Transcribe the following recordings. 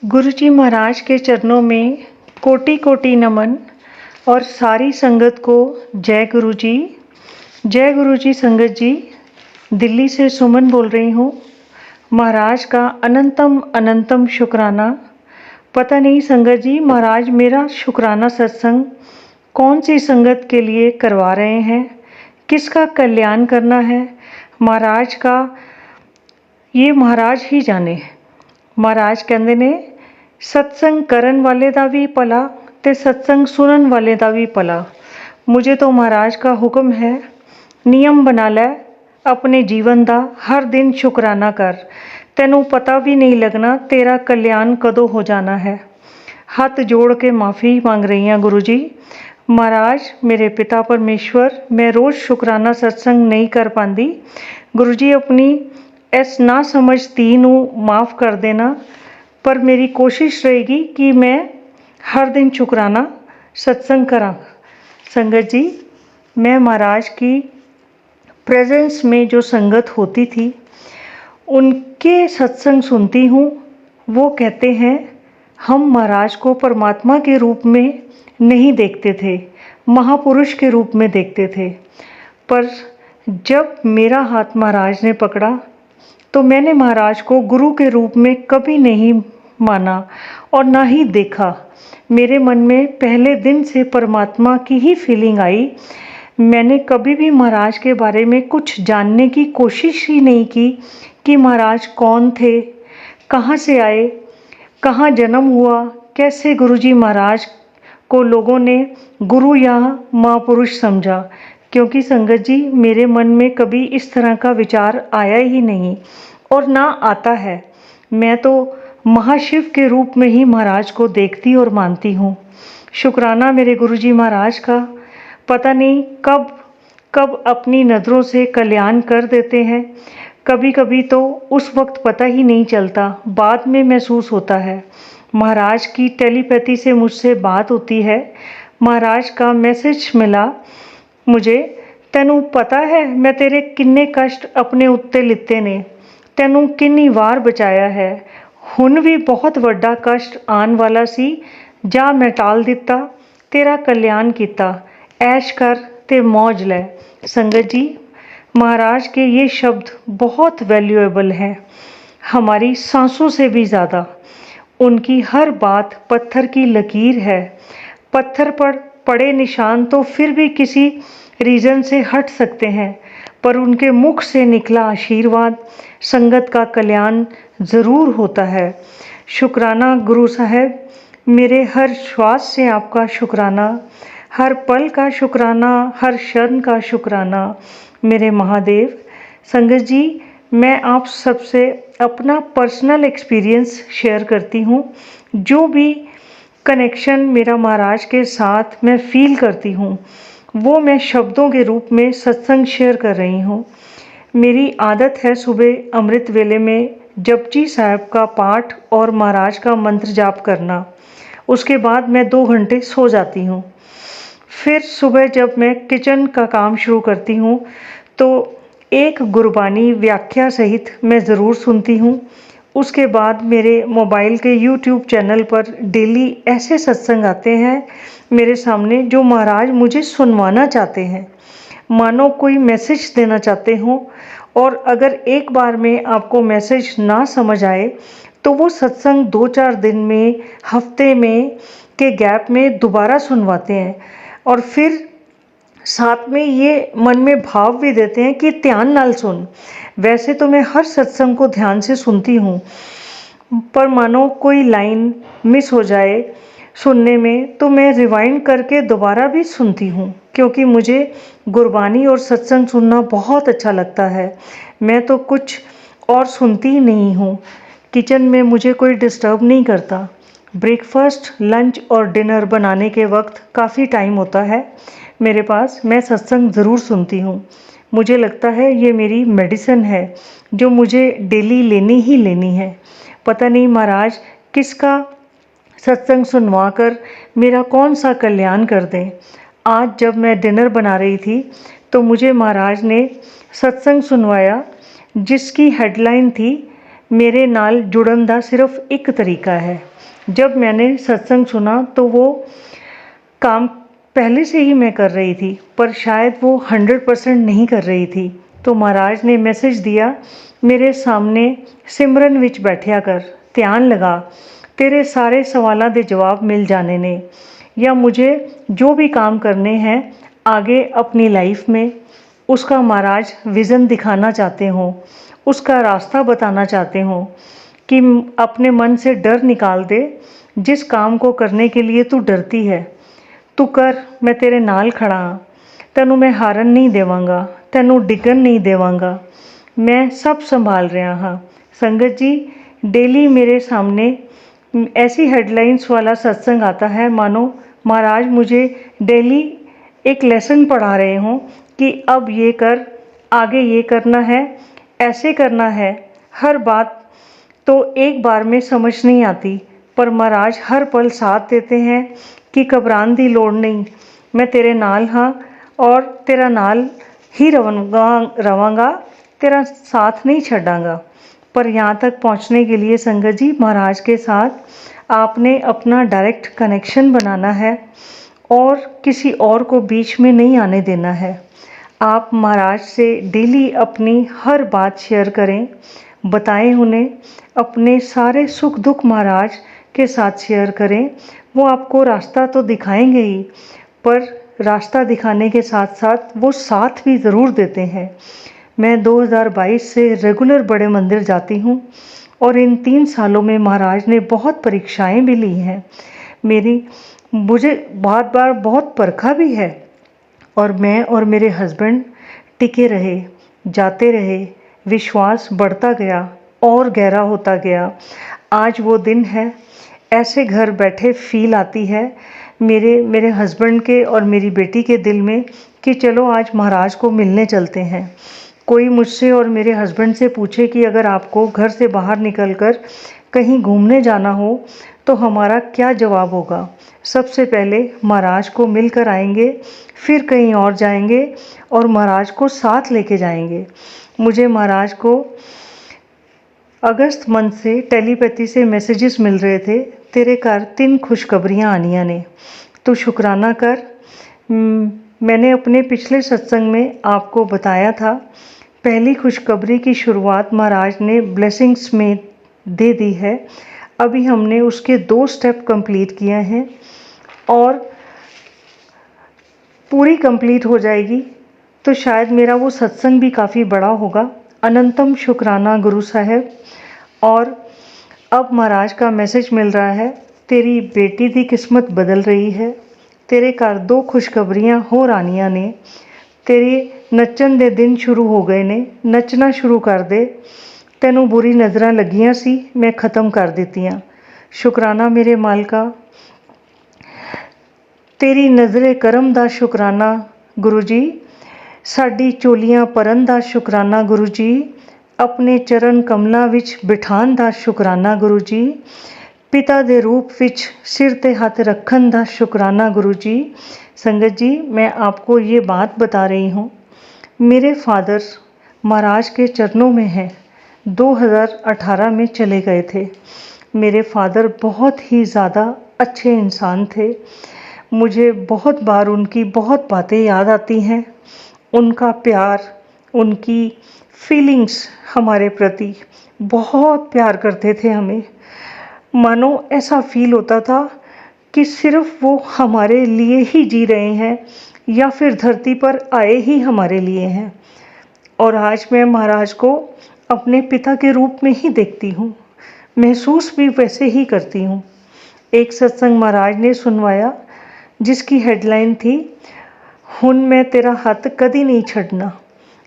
गुरुजी महाराज के चरणों में कोटि कोटि नमन और सारी संगत को जय गुरुजी। जय गुरुजी संगत जी। दिल्ली से सुमन बोल रही हूँ। महाराज का अनंतम अनंतम शुक्राना। पता नहीं संगत जी, महाराज मेरा शुक्राना सत्संग कौन सी संगत के लिए करवा रहे हैं, किसका कल्याण करना है महाराज का, ये महाराज ही जाने। महाराज कहते ने सत्संग करन वाले दा भी भला ते सत्संग सुनन वाले दा भी भला। मुझे तो महाराज का हुक्म है, नियम बना लै अपने जीवन दा, हर दिन शुक्राना कर, तेनू पता भी नहीं लगना तेरा कल्याण कदों हो जाना है। हाथ जोड़ के माफ़ी मांग रही हैं गुरु जी। महाराज मेरे पिता परमेश्वर, मैं रोज़ शुक्राना सत्संग नहीं कर पाती। गुरु जी अपनी इस ना समझती नू माफ़ कर देना, पर मेरी कोशिश रहेगी कि मैं हर दिन शुक्राना सत्संग करा। संगत जी, मैं महाराज की प्रेजेंस में जो संगत होती थी उनके सत्संग सुनती हूँ। वो कहते हैं हम महाराज को परमात्मा के रूप में नहीं देखते थे, महापुरुष के रूप में देखते थे। पर जब मेरा हाथ महाराज ने पकड़ा तो मैंने महाराज को गुरु के रूप में कभी नहीं माना और ना ही देखा। मेरे मन में पहले दिन से परमात्मा की ही फीलिंग आई। मैंने कभी भी महाराज के बारे में कुछ जानने की कोशिश ही नहीं की कि महाराज कौन थे, कहाँ से आए, कहाँ जन्म हुआ, कैसे गुरुजी महाराज को लोगों ने गुरु या महापुरुष समझा। क्योंकि संगत जी मेरे मन में कभी इस तरह का विचार आया ही नहीं और ना आता है। मैं तो महाशिव के रूप में ही महाराज को देखती और मानती हूँ। शुक्राना मेरे गुरुजी महाराज का। पता नहीं कब कब अपनी नज़रों से कल्याण कर देते हैं। कभी कभी तो उस वक्त पता ही नहीं चलता, बाद में महसूस होता है। महाराज की टेलीपैथी से मुझसे बात होती है। महाराज का मैसेज मिला मुझे, तेनू पता है मैं तेरे किन्ने कष्ट अपने उत्ते लिते ने, तेनू किन्नी वार बचाया है। हुण भी बहुत वड्डा कष्ट आन वाला सी, जा मैं टाल दिता, तेरा कल्याण किता, ऐश कर ते मौज लै। संगत जी महाराज के ये शब्द बहुत वैल्यूएबल हैं, हमारी सांसों से भी ज़्यादा। उनकी हर बात पत्थर की लकीर है। पत्थर पर पड़े निशान तो फिर भी किसी रीज़न से हट सकते हैं, पर उनके मुख से निकला आशीर्वाद संगत का कल्याण ज़रूर होता है। शुक्राना गुरु साहब, मेरे हर श्वास से आपका शुक्राना, हर पल का शुक्राना, हर क्षण का शुक्राना मेरे महादेव। संगत जी मैं आप सबसे अपना पर्सनल एक्सपीरियंस शेयर करती हूँ। जो भी कनेक्शन मेरा महाराज के साथ मैं फील करती हूँ वो मैं शब्दों के रूप में सत्संग शेयर कर रही हूँ। मेरी आदत है सुबह अमृत वेले में जपजी साहब का पाठ और महाराज का मंत्र जाप करना। उसके बाद मैं 2 घंटे सो जाती हूँ। फिर सुबह जब मैं किचन का काम शुरू करती हूँ तो एक गुरबानी व्याख्या सहित मैं ज़रूर सुनती हूँ। उसके बाद मेरे मोबाइल के YouTube चैनल पर डेली ऐसे सत्संग आते हैं मेरे सामने जो महाराज मुझे सुनवाना चाहते हैं, मानो कोई मैसेज देना चाहते हों। और अगर एक बार में आपको मैसेज ना समझ आए तो वो सत्संग 2-4 दिन में, हफ्ते में के गैप में दोबारा सुनवाते हैं और फिर साथ में ये मन में भाव भी देते हैं कि ध्यान नाल सुन। वैसे तो मैं हर सत्संग को ध्यान से सुनती हूँ, पर मानो कोई लाइन मिस हो जाए सुनने में तो मैं रिवाइंड करके दोबारा भी सुनती हूँ, क्योंकि मुझे गुरबानी और सत्संग सुनना बहुत अच्छा लगता है। मैं तो कुछ और सुनती ही नहीं हूँ। किचन में मुझे कोई डिस्टर्ब नहीं करता। ब्रेकफास्ट, लंच और डिनर बनाने के वक्त काफ़ी टाइम होता है मेरे पास, मैं सत्संग ज़रूर सुनती हूँ। मुझे लगता है ये मेरी मेडिसिन है जो मुझे डेली लेनी ही लेनी है। पता नहीं महाराज किसका सत्संग सुनवा कर मेरा कौन सा कल्याण कर दें। आज जब मैं डिनर बना रही थी तो मुझे महाराज ने सत्संग सुनवाया जिसकी हेडलाइन थी, मेरे नाल जुड़न दा सिर्फ एक तरीका है। जब मैंने सत्संग सुना तो वो काम पहले से ही मैं कर रही थी, पर शायद वो 100% नहीं कर रही थी। तो महाराज ने मैसेज दिया, मेरे सामने सिमरन विच बैठिया कर, ध्यान लगा, तेरे सारे सवालों के जवाब मिल जाने ने। या मुझे जो भी काम करने हैं आगे अपनी लाइफ में, उसका महाराज विज़न दिखाना चाहते हो, उसका रास्ता बताना चाहते हो कि अपने मन से डर निकाल दे। जिस काम को करने के लिए तू डरती है, तू कर, मैं तेरे नाल खड़ा हाँ। तैनू मैं हारन नहीं देवांगा, तैनू डिगन नहीं देवांगा, मैं सब संभाल रहा हाँ। संगत जी, डेली मेरे सामने ऐसी हेडलाइंस वाला सत्संग आता है मानो महाराज मुझे डेली एक लेसन पढ़ा रहे हों कि अब ये कर, आगे ये करना है, ऐसे करना है। हर बात तो एक बार में समझ नहीं आती, पर महाराज हर पल साथ देते हैं कि घबराने की लोड़ नहीं, मैं तेरे नाल हाँ और तेरा नाल ही रवांगा, तेरा साथ नहीं छड़ांगा। पर यहाँ तक पहुँचने के लिए संगत जी, महाराज के साथ आपने अपना डायरेक्ट कनेक्शन बनाना है और किसी और को बीच में नहीं आने देना है। आप महाराज से डेली अपनी हर बात शेयर करें, बताएं उन्हें, अपने सारे सुख दुख महाराज के साथ शेयर करें। वो आपको रास्ता तो दिखाएंगे ही, पर रास्ता दिखाने के साथ साथ वो साथ भी ज़रूर देते हैं। मैं 2022 से रेगुलर बड़े मंदिर जाती हूँ और इन 3 सालों में महाराज ने बहुत परीक्षाएं भी ली हैं। मुझे बहुत बार बहुत परखा भी है, और मैं और मेरे हस्बैंड टिके रहे, जाते रहे, विश्वास बढ़ता गया और गहरा होता गया। आज वो दिन है, ऐसे घर बैठे फील आती है मेरे हस्बैंड के और मेरी बेटी के दिल में कि चलो आज महाराज को मिलने चलते हैं। कोई मुझसे और मेरे हस्बैंड से पूछे कि अगर आपको घर से बाहर निकलकर कहीं घूमने जाना हो तो हमारा क्या जवाब होगा? सबसे पहले महाराज को मिलकर आएंगे, फिर कहीं और जाएंगे और महाराज को साथ लेके जाएंगे। मुझे महाराज को अगस्त मंथ से टेलीपैथी से मैसेजेस मिल रहे थे, तेरे घर 3 खुशखबरियाँ आनियाँ ने, तो शुक्राना कर। मैंने अपने पिछले सत्संग में आपको बताया था, पहली खुशखबरी की शुरुआत महाराज ने ब्लेसिंग्स में दे दी है। अभी हमने उसके 2 स्टेप कंप्लीट किए हैं और पूरी कंप्लीट हो जाएगी तो शायद मेरा वो सत्संग भी काफ़ी बड़ा होगा। अनंतम शुक्राना गुरु साहब। और अब महाराज का मैसेज मिल रहा है, तेरी बेटी की किस्मत बदल रही है, तेरे घर 2 खुशखबरियाँ हो रानियाँ ने, तेरे नच्चन दे दिन शुरू हो गए ने, नचना शुरू कर दे, तैनू बुरी नज़रां लगियां सी, मैं ख़त्म कर दित्तियां। शुकराना मेरे मालका, तेरी नज़रे करम दा शुकराना गुरु जी, साडी चोलियां परन दा शुकराना गुरु जी, अपने चरण कमलों विच बिठान दा शुकराना गुरु जी, पिता दे रूप विच सिर ते हथ रखन दा शुकराना गुरु जी। संगत जी, मैं आपको ये बात बता रही हूँ, मेरे फादर महाराज के चरणों में हैं। 2018 में चले गए थे। मेरे फादर बहुत ही ज़्यादा अच्छे इंसान थे। मुझे बहुत बार उनकी बहुत बातें याद आती हैं, उनका प्यार, उनकी फीलिंग्स हमारे प्रति, बहुत प्यार करते थे हमें। मानो ऐसा फील होता था कि सिर्फ वो हमारे लिए ही जी रहे हैं या फिर धरती पर आए ही हमारे लिए हैं। और आज मैं महाराज को अपने पिता के रूप में ही देखती हूँ, महसूस भी वैसे ही करती हूँ। एक सत्संग महाराज ने सुनवाया जिसकी हेडलाइन थी, हुन मैं तेरा हथ कदी नहीं छड़ना।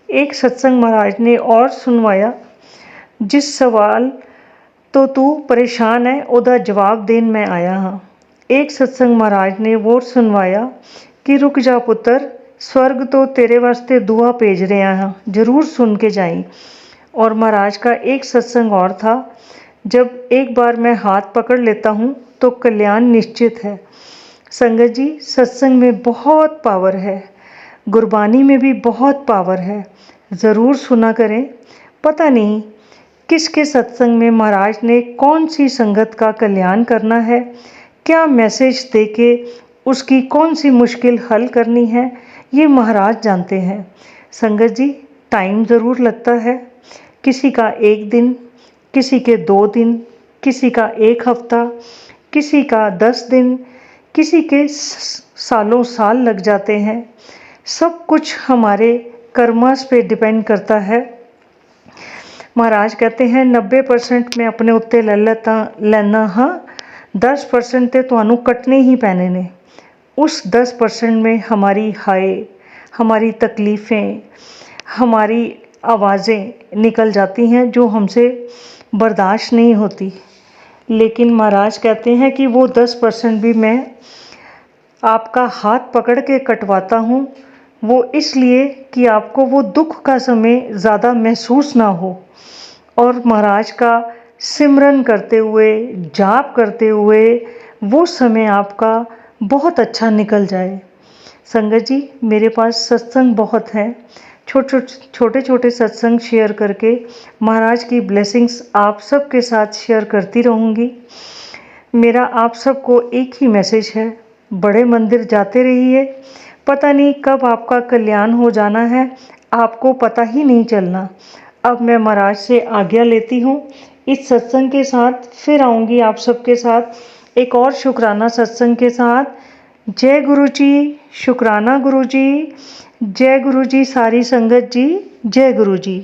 एक सत्संग महाराज ने और सुनवाया, जिस सवाल तो तू परेशान है ओदा जवाब देन मैं आया हाँ। एक सत्संग महाराज ने वो सुनवाया कि रुक जा पुत्र, स्वर्ग तो तेरे वास्ते दुआ भेज रहा हाँ, जरूर सुन के जाई। और महाराज का एक सत्संग और था, जब एक बार मैं हाथ पकड़ लेता हूँ तो कल्याण निश्चित है। संगत जी, सत्संग में बहुत पावर है, गुरबानी में भी बहुत पावर है, ज़रूर सुना करें। पता नहीं किसके सत्संग में महाराज ने कौन सी संगत का कल्याण करना है, क्या मैसेज देके उसकी कौन सी मुश्किल हल करनी है, ये महाराज जानते हैं। संगत जी, टाइम ज़रूर लगता है, किसी का 1 दिन, किसी के 2 दिन, किसी का 1 हफ्ता, किसी का 10 दिन, किसी के सालों साल लग जाते हैं। सब कुछ हमारे कर्मास पे डिपेंड करता है। महाराज कहते हैं 90% मैं अपने उत्ते ले लेना हाँ, 10% ते तुहानू कटने ही पैने ने। उस 10% में हमारी हाय, हमारी तकलीफ़ें, हमारी आवाज़ें निकल जाती हैं जो हमसे बर्दाश्त नहीं होती। लेकिन महाराज कहते हैं कि वो 10% भी मैं आपका हाथ पकड़ के कटवाता हूँ, वो इसलिए कि आपको वो दुख का समय ज़्यादा महसूस ना हो और महाराज का सिमरन करते हुए, जाप करते हुए वो समय आपका बहुत अच्छा निकल जाए। संगत जी, मेरे पास सत्संग बहुत है, छोटे छोटे सत्संग शेयर करके महाराज की ब्लेसिंग्स आप सबके साथ शेयर करती रहूँगी। मेरा आप सबको एक ही मैसेज है, बड़े मंदिर जाते रहिए, पता नहीं कब आपका कल्याण हो जाना है, आपको पता ही नहीं चलना। अब मैं महाराज से आज्ञा लेती हूँ। इस सत्संग के साथ फिर आऊँगी आप सबके साथ एक और शुक्राना सत्संग के साथ। जय गुरु जी, शुक्राना गुरु जी, जय गुरु जी, सारी संगत जी, जय गुरु जी।